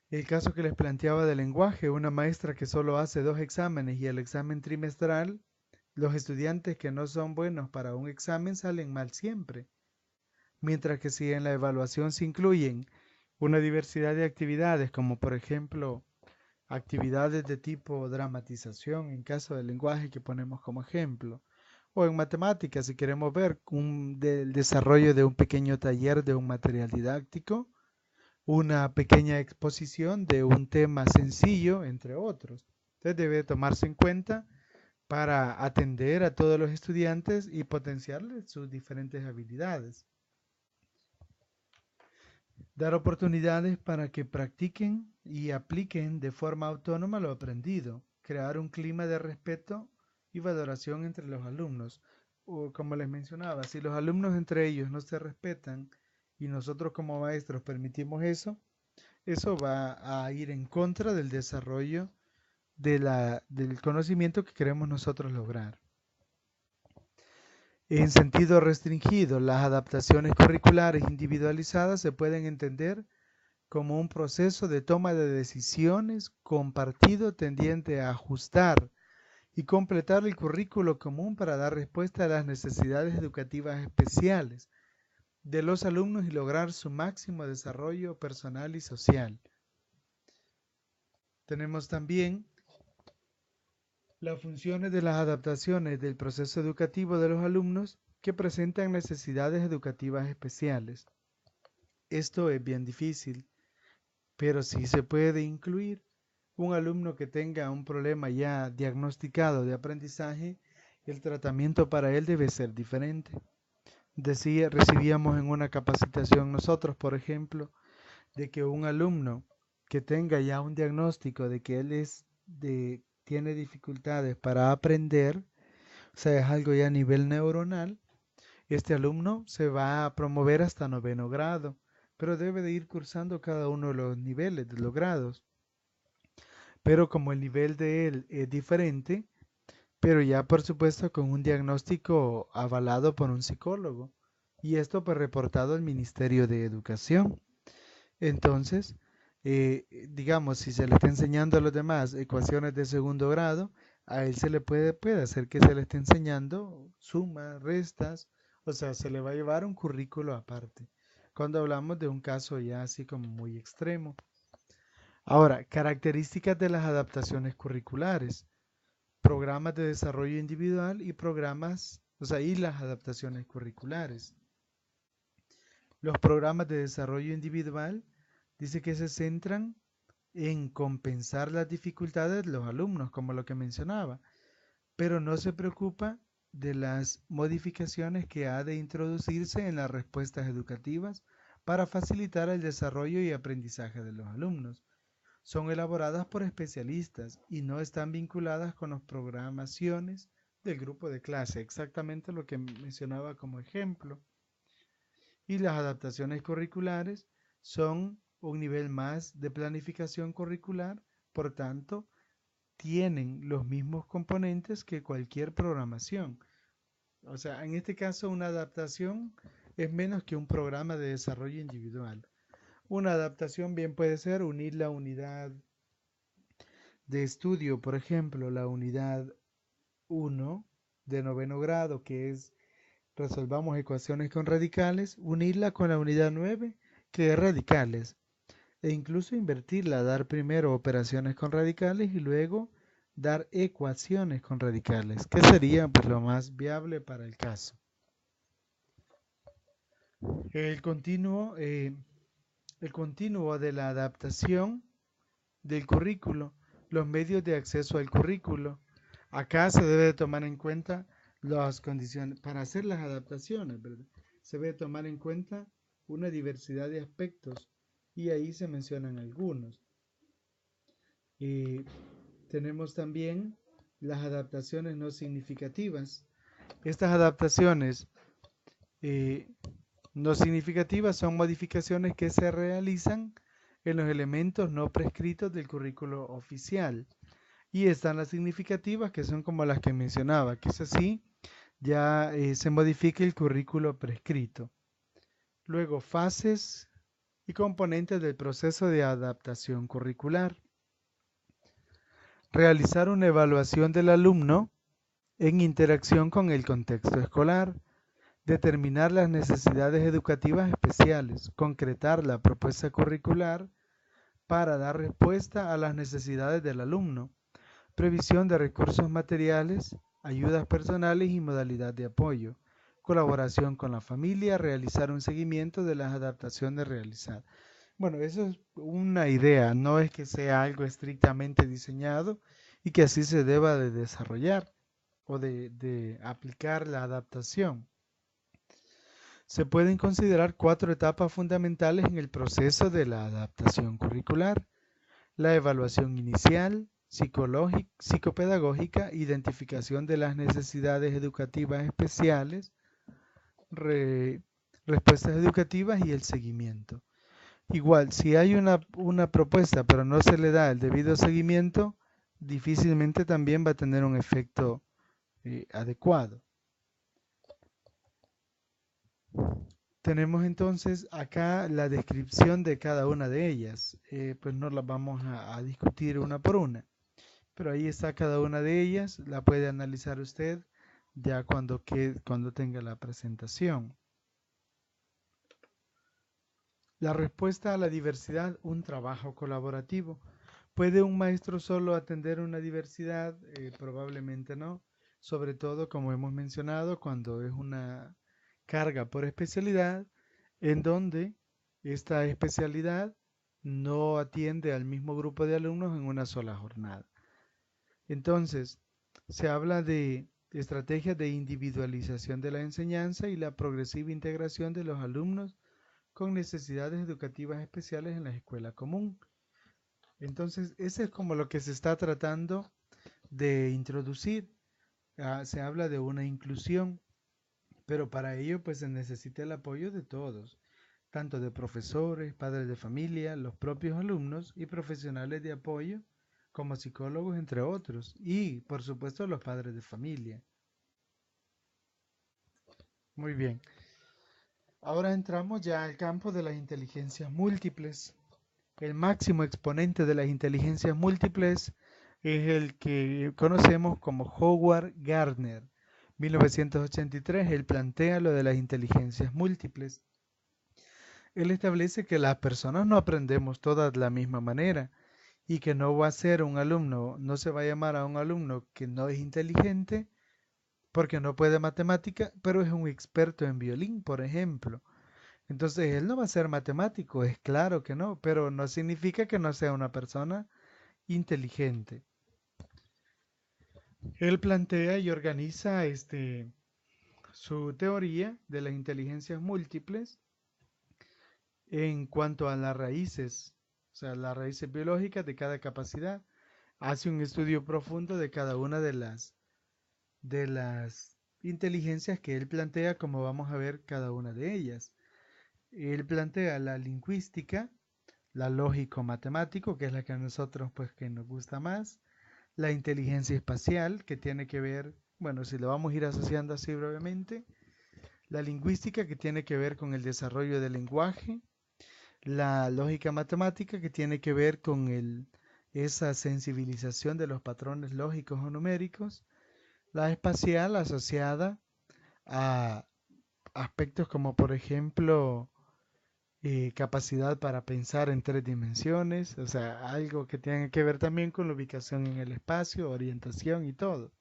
el caso que les planteaba del lenguaje, una maestra que solo hace 2 exámenes y el examen trimestral, los estudiantes que no son buenos para un examen salen mal siempre. Mientras que si en la evaluación se incluyen una diversidad de actividades, como por ejemplo actividades de tipo dramatización en caso del lenguaje que ponemos como ejemplo, o en matemáticas si queremos ver el desarrollo de un pequeño taller de un material didáctico, una pequeña exposición de un tema sencillo, entre otros. Entonces debe tomarse en cuenta para atender a todos los estudiantes y potenciarles sus diferentes habilidades. Dar oportunidades para que practiquen y apliquen de forma autónoma lo aprendido. Crear un clima de respeto y valoración entre los alumnos. O como les mencionaba, si los alumnos entre ellos no se respetan y nosotros como maestros permitimos eso, eso va a ir en contra del desarrollo del conocimiento que queremos nosotros lograr. En sentido restringido, las adaptaciones curriculares individualizadas se pueden entender como un proceso de toma de decisiones compartido tendiente a ajustar y completar el currículo común para dar respuesta a las necesidades educativas especiales de los alumnos y lograr su máximo desarrollo personal y social. Tenemos también las funciones de las adaptaciones del proceso educativo de los alumnos que presentan necesidades educativas especiales. Esto es bien difícil, pero sí se puede incluir un alumno que tenga un problema ya diagnosticado de aprendizaje. El tratamiento para él debe ser diferente. Recibíamos en una capacitación nosotros, por ejemplo, de que un alumno que tenga ya un diagnóstico de que tiene dificultades para aprender, o sea, es algo ya a nivel neuronal, este alumno se va a promover hasta 9º grado, pero debe de ir cursando cada uno de los niveles, de los grados. Pero como el nivel de él es diferente, pero ya por supuesto con un diagnóstico avalado por un psicólogo. Y esto pues reportado al Ministerio de Educación. Entonces, digamos, si se le está enseñando a los demás ecuaciones de 2º grado, a él se le puede hacer que se le esté enseñando sumas, restas, o sea, se le va a llevar un currículo aparte, cuando hablamos de un caso ya así como muy extremo. Ahora, características de las adaptaciones curriculares, programas de desarrollo individual y programas, o sea, y las adaptaciones curriculares. Los programas de desarrollo individual dice que se centran en compensar las dificultades de los alumnos, como lo que mencionaba, pero no se preocupa de las modificaciones que ha de introducirse en las respuestas educativas para facilitar el desarrollo y aprendizaje de los alumnos. Son elaboradas por especialistas y no están vinculadas con las programaciones del grupo de clase, exactamente lo que mencionaba como ejemplo. Y las adaptaciones curriculares son un nivel más de planificación curricular, por tanto, tienen los mismos componentes que cualquier programación. O sea, en este caso una adaptación es menos que un programa de desarrollo individual. Una adaptación bien puede ser unir la unidad de estudio, por ejemplo, la unidad 1 de noveno grado, que es resolvamos ecuaciones con radicales, unirla con la unidad 9, que es radicales, e incluso invertirla, dar primero operaciones con radicales y luego dar ecuaciones con radicales, que sería pues, lo más viable para el caso. El continuo, eh, el continuo de la adaptación del currículo, los medios de acceso al currículo. Acá se debe tomar en cuenta las condiciones, para hacer las adaptaciones, ¿verdad? Se debe tomar en cuenta una diversidad de aspectos y ahí se mencionan algunos. Y tenemos también las adaptaciones no significativas. Estas adaptaciones eh, no significativas son modificaciones que se realizan en los elementos no prescritos del currículo oficial. Y están las significativas, que son como las que mencionaba, que es así, ya se modifica el currículo prescrito. Luego, fases y componentes del proceso de adaptación curricular. Realizar una evaluación del alumno en interacción con el contexto escolar. Determinar las necesidades educativas especiales. Concretar la propuesta curricular para dar respuesta a las necesidades del alumno. Previsión de recursos materiales, ayudas personales y modalidad de apoyo. Colaboración con la familia, realizar un seguimiento de las adaptaciones realizadas. Bueno, eso es una idea, no es que sea algo estrictamente diseñado y que así se deba de desarrollar o de aplicar la adaptación. Se pueden considerar 4 etapas fundamentales en el proceso de la adaptación curricular: la evaluación inicial, psicopedagógica, identificación de las necesidades educativas especiales, re- respuestas educativas y el seguimiento. Igual, si hay una propuesta pero no se le da el debido seguimiento, difícilmente también va a tener un efecto adecuado. Tenemos entonces acá la descripción de cada una de ellas. Pues no las vamos a discutir una por una, pero ahí está cada una de ellas. La puede analizar usted ya cuando tenga la presentación. La respuesta a la diversidad, un trabajo colaborativo. ¿Puede un maestro solo atender una diversidad? Probablemente no. Sobre todo, como hemos mencionado, cuando es una carga por especialidad, en donde esta especialidad no atiende al mismo grupo de alumnos en una sola jornada. Entonces, se habla de estrategias de individualización de la enseñanza y la progresiva integración de los alumnos con necesidades educativas especiales en la escuela común. Entonces, ese es como lo que se está tratando de introducir. Se habla de una inclusión, pero para ello pues se necesita el apoyo de todos, tanto de profesores, padres de familia, los propios alumnos y profesionales de apoyo, como psicólogos, entre otros, y por supuesto los padres de familia. Muy bien. Ahora entramos ya al campo de las inteligencias múltiples. El máximo exponente de las inteligencias múltiples es el que conocemos como Howard Gardner. 1983, él plantea lo de las inteligencias múltiples. Él establece que las personas no aprendemos todas de la misma manera y que no va a ser un alumno, no se va a llamar a un alumno que no es inteligente porque no puede matemática, pero es un experto en violín, por ejemplo. Entonces, él no va a ser matemático, es claro que no, pero no significa que no sea una persona inteligente. Él plantea y organiza su teoría de las inteligencias múltiples en cuanto a las raíces, o sea, las raíces biológicas de cada capacidad. Hace un estudio profundo de cada una de las inteligencias que él plantea, como vamos a ver cada una de ellas. Él plantea la lingüística, la lógico-matemático, que es la que a nosotros pues que nos gusta más, la inteligencia espacial, que tiene que ver, bueno, si lo vamos a ir asociando así brevemente, la lingüística, que tiene que ver con el desarrollo del lenguaje, la lógica matemática, que tiene que ver con esa sensibilización de los patrones lógicos o numéricos, la espacial asociada a aspectos como por ejemplo capacidad para pensar en tres dimensiones, o sea, algo que tiene que ver también con la ubicación en el espacio, orientación y todo.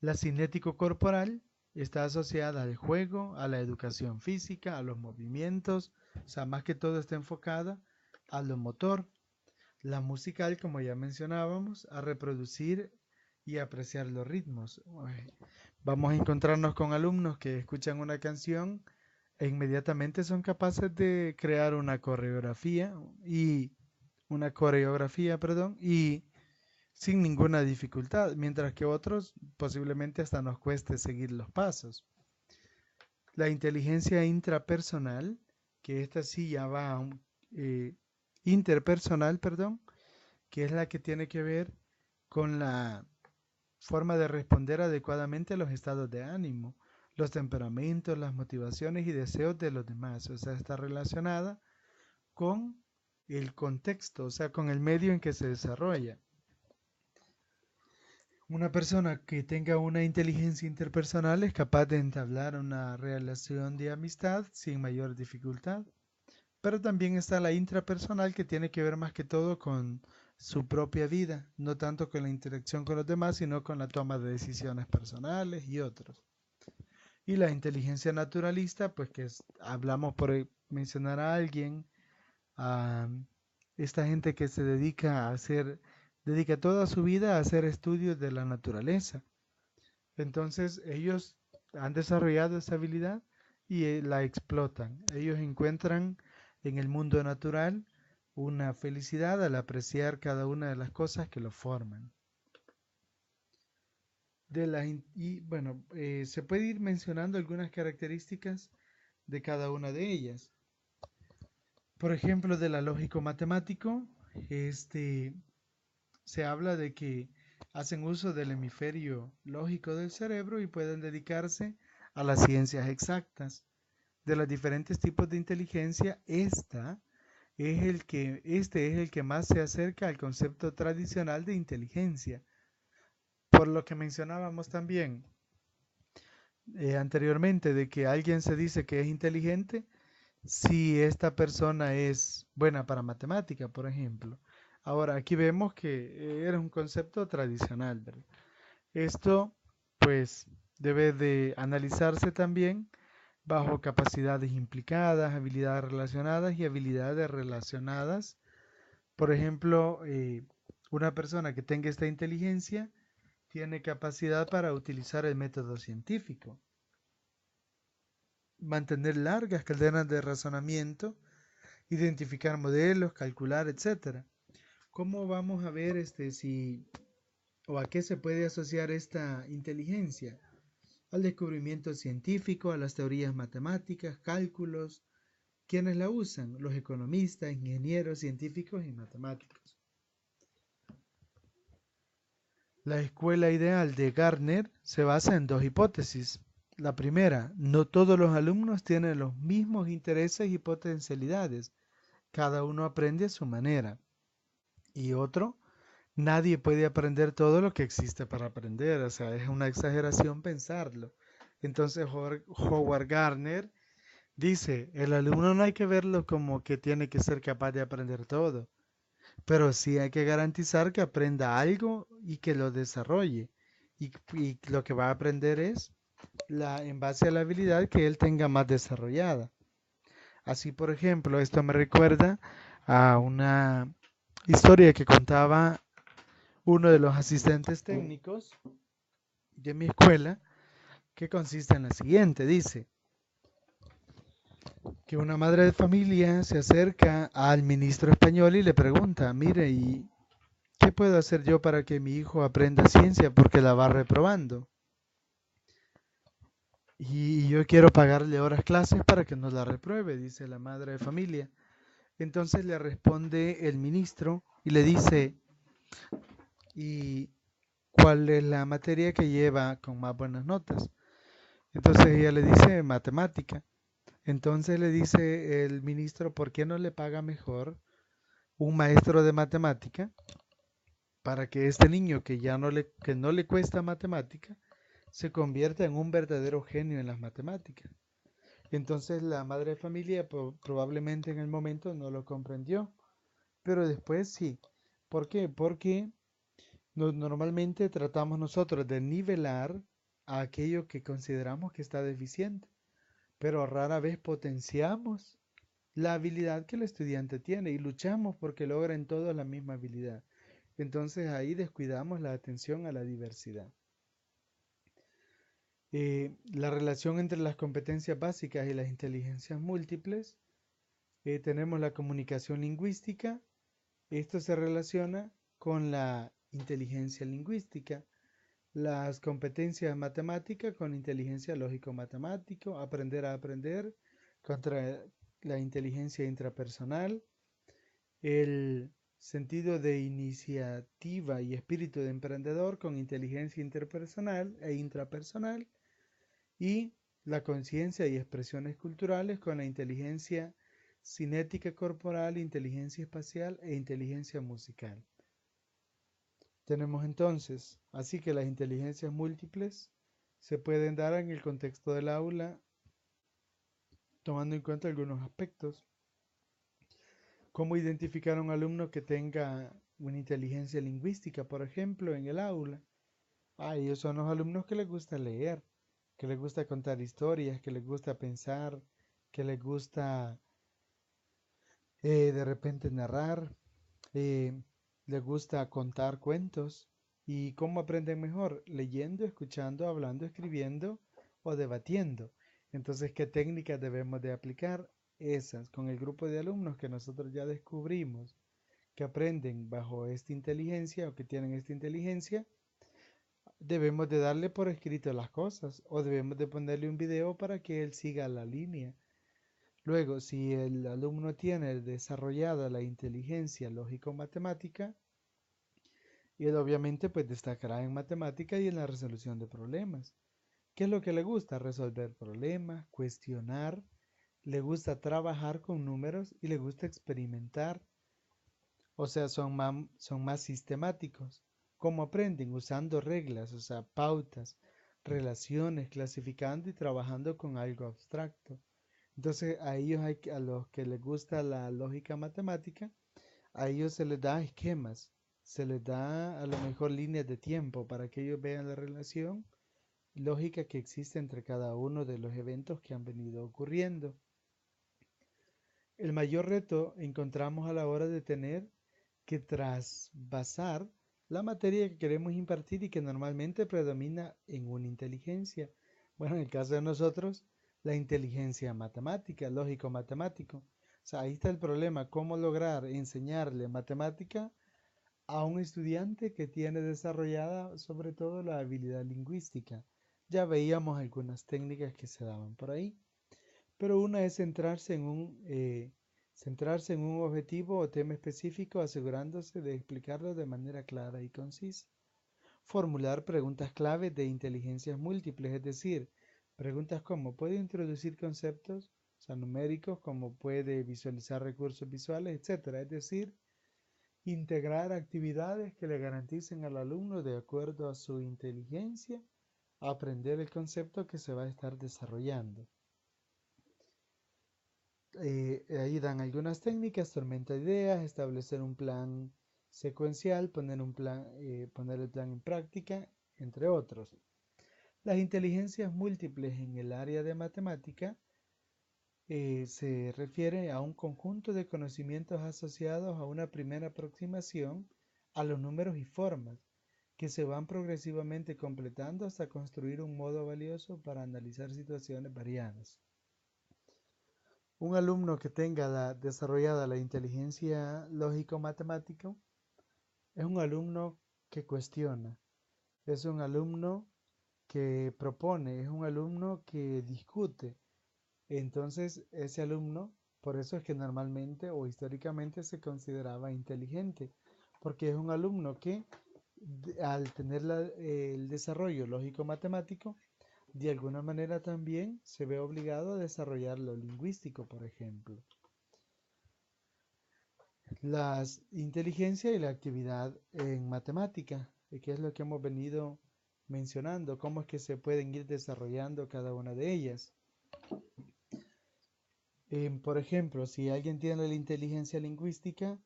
La cinético corporal está asociada al juego, a la educación física, a los movimientos, o sea, más que todo está enfocada a lo motor. La musical, como ya mencionábamos, a reproducir y apreciar los ritmos. Vamos a encontrarnos con alumnos que escuchan una canción e inmediatamente son capaces de crear una coreografía, perdón, y sin ninguna dificultad, mientras que otros posiblemente hasta nos cueste seguir los pasos. La inteligencia intrapersonal, que esta sí ya va a interpersonal, perdón, que es la que tiene que ver con la forma de responder adecuadamente a los estados de ánimo, los temperamentos, las motivaciones y deseos de los demás. O sea, está relacionada con el contexto, o sea, con el medio en que se desarrolla. Una persona que tenga una inteligencia interpersonal es capaz de entablar una relación de amistad sin mayor dificultad. Pero también está la intrapersonal que tiene que ver más que todo con su propia vida, no tanto con la interacción con los demás, sino con la toma de decisiones personales y otros. Y la inteligencia naturalista, pues hablamos por mencionar a alguien, a esta gente que se dedica toda su vida a hacer estudios de la naturaleza. Entonces ellos han desarrollado esa habilidad y la explotan. Ellos encuentran en el mundo natural una felicidad al apreciar cada una de las cosas que lo forman. Y bueno, se puede ir mencionando algunas características de cada una de ellas. Por ejemplo, de la lógico matemático, este, se habla de que hacen uso del hemisferio lógico del cerebro y pueden dedicarse a las ciencias exactas. De los diferentes tipos de inteligencia, este es el que más se acerca al concepto tradicional de inteligencia. Por lo que mencionábamos también anteriormente de que alguien se dice que es inteligente si esta persona es buena para matemática, por ejemplo. Ahora, aquí vemos que era un concepto tradicional, ¿verdad? Esto, pues, debe de analizarse también bajo capacidades implicadas, habilidades relacionadas y habilidades relacionadas. Por ejemplo, una persona que tenga esta inteligencia tiene capacidad para utilizar el método científico, mantener largas cadenas de razonamiento, identificar modelos, calcular, etcétera. ¿Cómo vamos a ver si o a qué se puede asociar esta inteligencia? Al descubrimiento científico, a las teorías matemáticas, cálculos. ¿Quiénes la usan? Los economistas, ingenieros, científicos y matemáticos. La escuela ideal de Gardner se basa en dos hipótesis. La primera, no todos los alumnos tienen los mismos intereses y potencialidades. Cada uno aprende a su manera. Y otro, nadie puede aprender todo lo que existe para aprender. O sea, es una exageración pensarlo. Entonces Howard Gardner dice, el alumno no hay que verlo como que tiene que ser capaz de aprender todo, pero sí hay que garantizar que aprenda algo y que lo desarrolle. Y lo que va a aprender es en base a la habilidad que él tenga más desarrollada. Así, por ejemplo, esto me recuerda a una historia que contaba uno de los asistentes técnicos de mi escuela, que consiste en la siguiente. Dice que una madre de familia se acerca al ministro español y le pregunta, mire, ¿y qué puedo hacer yo para que mi hijo aprenda ciencia porque la va reprobando? Y yo quiero pagarle horas clases para que no la repruebe, dice la madre de familia. Entonces le responde el ministro y le dice, ¿y cuál es la materia que lleva con más buenas notas? Entonces ella le dice matemática. Entonces le dice el ministro, ¿por qué no le paga mejor un maestro de matemática para que este niño que no le cuesta matemática se convierta en un verdadero genio en las matemáticas? Entonces la madre de familia probablemente en el momento no lo comprendió, pero después sí. ¿Por qué? Porque normalmente tratamos nosotros de nivelar a aquello que consideramos que está deficiente, pero rara vez potenciamos la habilidad que el estudiante tiene y luchamos porque logren todos la misma habilidad. Entonces ahí descuidamos la atención a la diversidad. La relación entre las competencias básicas y las inteligencias múltiples. Tenemos la comunicación lingüística. Esto se relaciona con la inteligencia lingüística. Las competencias matemáticas con inteligencia lógico-matemático. Aprender a aprender contra la inteligencia intrapersonal. El sentido de iniciativa y espíritu de emprendedor con inteligencia interpersonal e intrapersonal. Y la conciencia y expresiones culturales con la inteligencia cinética corporal, inteligencia espacial e inteligencia musical. Tenemos entonces, así que las inteligencias múltiples se pueden dar en el contexto del aula, tomando en cuenta algunos aspectos. ¿Cómo identificar a un alumno que tenga una inteligencia lingüística, por ejemplo, en el aula? Ellos son los alumnos que les gusta leer, que les gusta contar historias, que les gusta pensar, que les gusta de repente narrar, eh, les gusta contar cuentos. ¿Y cómo aprenden mejor? Leyendo, escuchando, hablando, escribiendo o debatiendo. Entonces, ¿qué técnicas debemos de aplicar? Esas, con el grupo de alumnos que nosotros ya descubrimos que aprenden bajo esta inteligencia o que tienen esta inteligencia, debemos de darle por escrito las cosas o debemos de ponerle un video para que él siga la línea. Luego, si el alumno tiene desarrollada la inteligencia lógico-matemática, y él obviamente pues destacará en matemática y en la resolución de problemas. ¿Qué es lo que le gusta? Resolver problemas, cuestionar, le gusta trabajar con números y le gusta experimentar. O sea, son más sistemáticos. ¿Cómo aprenden? Usando reglas, o sea, pautas, relaciones, clasificando y trabajando con algo abstracto. Entonces, a los que les gusta la lógica matemática, a ellos se les da esquemas, se les da a lo mejor líneas de tiempo para que ellos vean la relación lógica que existe entre cada uno de los eventos que han venido ocurriendo. El mayor reto encontramos a la hora de tener que trasvasar la materia que queremos impartir y que normalmente predomina en una inteligencia. Bueno, en el caso de nosotros, la inteligencia matemática, lógico-matemático. O sea, ahí está el problema, cómo lograr enseñarle matemática a un estudiante que tiene desarrollada sobre todo la habilidad lingüística. Ya veíamos algunas técnicas que se daban por ahí, pero una es centrarse en un objetivo o tema específico asegurándose de explicarlo de manera clara y concisa. Formular preguntas clave de inteligencias múltiples, es decir, preguntas como ¿puede introducir conceptos, o sea, numéricos, como puede visualizar recursos visuales, etcétera? Es decir, integrar actividades que le garanticen al alumno, de acuerdo a su inteligencia, aprender el concepto que se va a estar desarrollando. Ahí dan algunas técnicas: tormenta de ideas, establecer un plan secuencial, poner el plan en práctica, entre otros. Las inteligencias múltiples en el área de matemática se refiere a un conjunto de conocimientos asociados a una primera aproximación a los números y formas, que se van progresivamente completando hasta construir un modo valioso para analizar situaciones variadas. Un alumno que tenga desarrollada la inteligencia lógico-matemática es un alumno que cuestiona, es un alumno que propone, es un alumno que discute. Entonces, ese alumno, por eso es que normalmente o históricamente se consideraba inteligente, porque es un alumno que al tener el desarrollo lógico-matemático, de alguna manera también se ve obligado a desarrollar lo lingüístico, por ejemplo. La inteligencia y la actividad en matemática, que es lo que hemos venido mencionando, cómo es que se pueden ir desarrollando cada una de ellas. Por ejemplo, si alguien tiene la inteligencia lingüística,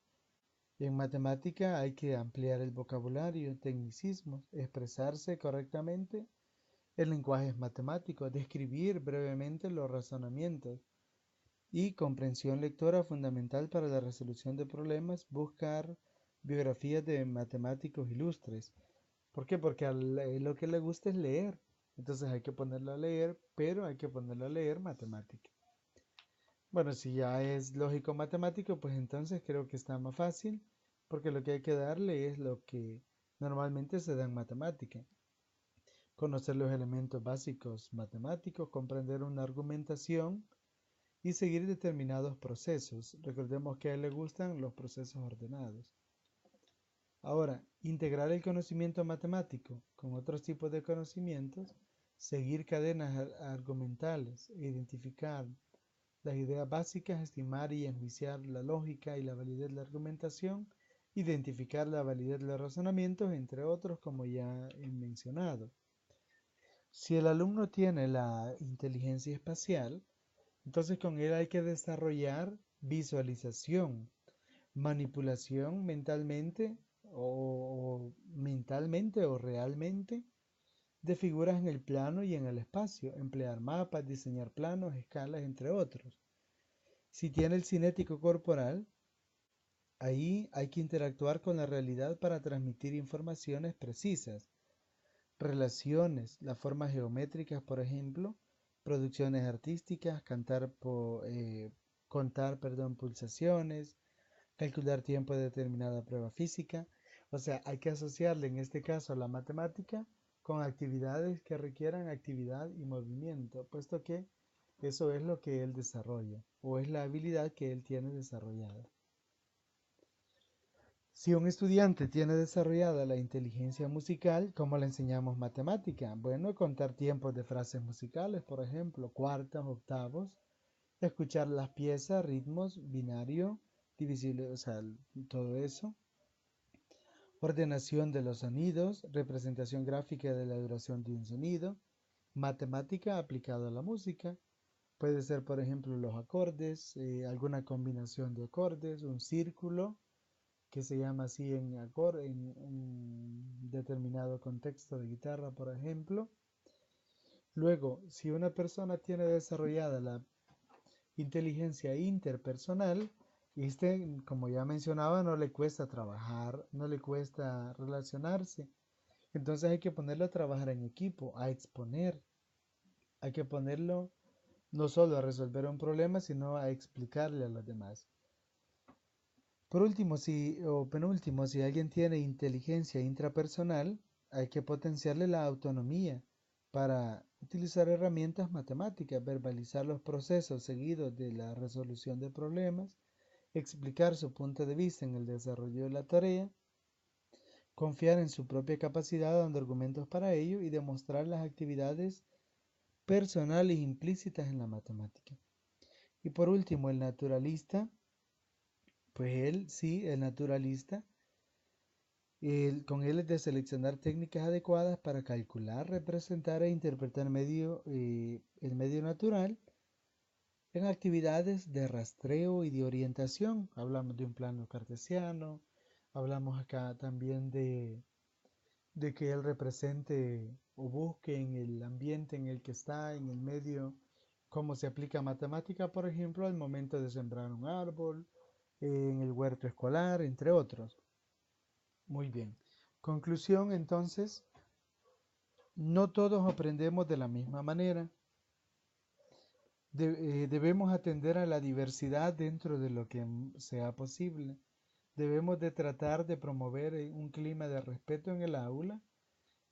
en matemática hay que ampliar el vocabulario, tecnicismos, expresarse correctamente en lenguajes matemáticos, describir brevemente los razonamientos y comprensión lectora fundamental para la resolución de problemas, buscar biografías de matemáticos ilustres. ¿Por qué? Porque lo que le gusta es leer. Entonces hay que ponerlo a leer, pero hay que ponerlo a leer matemática. Bueno, si ya es lógico matemático, pues entonces creo que está más fácil, porque lo que hay que darle es lo que normalmente se da en matemática. Conocer los elementos básicos matemáticos, comprender una argumentación y seguir determinados procesos. Recordemos que a él le gustan los procesos ordenados. Ahora, integrar el conocimiento matemático con otros tipos de conocimientos, seguir cadenas argumentales, identificar las ideas básicas, estimar y enjuiciar la lógica y la validez de la argumentación, identificar la validez de los razonamientos, entre otros, como ya he mencionado. Si el alumno tiene la inteligencia espacial, entonces con él hay que desarrollar visualización, manipulación mentalmente o realmente de figuras en el plano y en el espacio, emplear mapas, diseñar planos, escalas, entre otros. Si tiene el cinético corporal, ahí hay que interactuar con la realidad para transmitir informaciones precisas, relaciones, las formas geométricas, por ejemplo, producciones artísticas, contar pulsaciones, calcular tiempo de determinada prueba física. O sea, hay que asociarle en este caso la matemática con actividades que requieran actividad y movimiento, puesto que eso es lo que él desarrolla o es la habilidad que él tiene desarrollada. Si un estudiante tiene desarrollada la inteligencia musical, ¿cómo le enseñamos matemática? Bueno, contar tiempos de frases musicales, por ejemplo, cuartas, octavos, escuchar las piezas, ritmos, binario, divisible, o sea, todo eso. Ordenación de los sonidos, representación gráfica de la duración de un sonido, matemática aplicada a la música. Puede ser, por ejemplo, los acordes, alguna combinación de acordes, un círculo, que se llama así en un determinado contexto de guitarra, por ejemplo. Luego, si una persona tiene desarrollada la inteligencia interpersonal, como ya mencionaba, no le cuesta trabajar, no le cuesta relacionarse. Entonces hay que ponerlo a trabajar en equipo, a exponer. Hay que ponerlo no solo a resolver un problema, sino a explicarle a los demás. Por último, o penúltimo, si alguien tiene inteligencia intrapersonal, hay que potenciarle la autonomía para utilizar herramientas matemáticas, verbalizar los procesos seguidos de la resolución de problemas, explicar su punto de vista en el desarrollo de la tarea, confiar en su propia capacidad dando argumentos para ello y demostrar las actividades personales implícitas en la matemática. Y por último, el naturalista, pues él sí, el naturalista, con él es de seleccionar técnicas adecuadas para calcular, representar e interpretar el medio natural en actividades de rastreo y de orientación. Hablamos de un plano cartesiano, hablamos acá también de que él represente o busque en el ambiente en el que está, en el medio, cómo se aplica matemática, por ejemplo, al momento de sembrar un árbol, en el huerto escolar, entre otros. Muy bien. Conclusión, entonces, no todos aprendemos de la misma manera. Debemos atender a la diversidad dentro de lo que sea posible. Debemos de tratar de promover un clima de respeto en el aula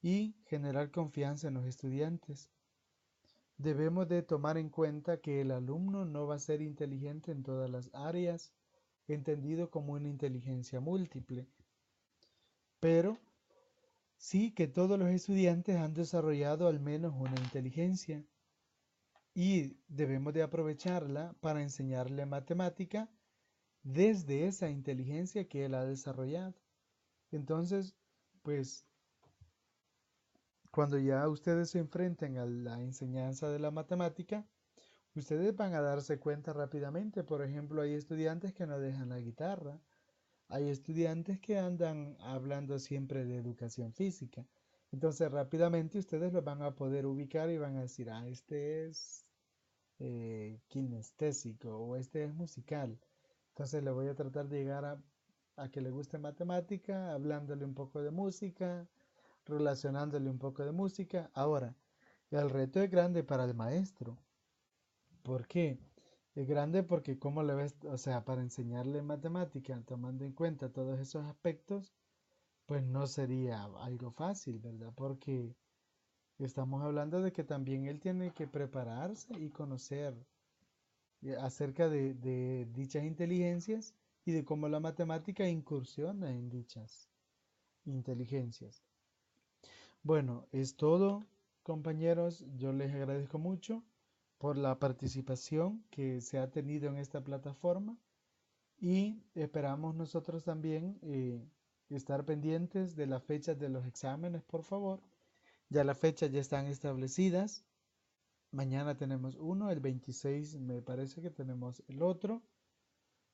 y generar confianza en los estudiantes. Debemos de tomar en cuenta que el alumno no va a ser inteligente en todas las áreas, entendido como una inteligencia múltiple, pero sí que todos los estudiantes han desarrollado al menos una inteligencia y debemos de aprovecharla para enseñarle matemática desde esa inteligencia que él ha desarrollado. Entonces, pues cuando ya ustedes se enfrenten a la enseñanza de la matemática, ustedes van a darse cuenta rápidamente. Por ejemplo, hay estudiantes que no dejan la guitarra. Hay estudiantes que andan hablando siempre de educación física. Entonces rápidamente ustedes los van a poder ubicar y van a decir, ah, este es kinestésico o este es musical. Entonces le voy a tratar de llegar a que le guste matemática, hablándole un poco de música, relacionándole un poco de música. Ahora, el reto es grande para el maestro. ¿Por qué? Es grande porque cómo le ves, o sea, para enseñarle matemática, tomando en cuenta todos esos aspectos, pues no sería algo fácil, ¿verdad? Porque estamos hablando de que también él tiene que prepararse y conocer acerca de dichas inteligencias y de cómo la matemática incursiona en dichas inteligencias. Bueno, es todo, compañeros. Yo les agradezco mucho por la participación que se ha tenido en esta plataforma y esperamos nosotros también estar pendientes de las fechas de los exámenes, por favor. Ya las fechas ya están establecidas. Mañana tenemos uno, el 26 me parece que tenemos el otro.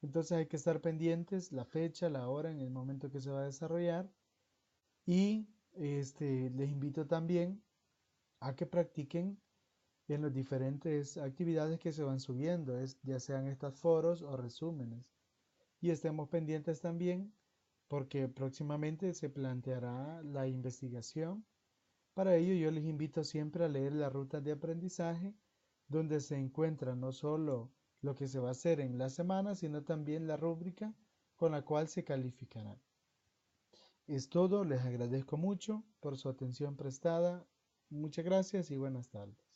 Entonces hay que estar pendientes la fecha, la hora, en el momento que se va a desarrollar. Y les invito también a que practiquen en las diferentes actividades que se van subiendo, ya sean estos foros o resúmenes. Y estemos pendientes también porque próximamente se planteará la investigación. Para ello yo les invito siempre a leer las rutas de aprendizaje donde se encuentra no solo lo que se va a hacer en la semana, sino también la rúbrica con la cual se calificará. Es todo, les agradezco mucho por su atención prestada. Muchas gracias y buenas tardes.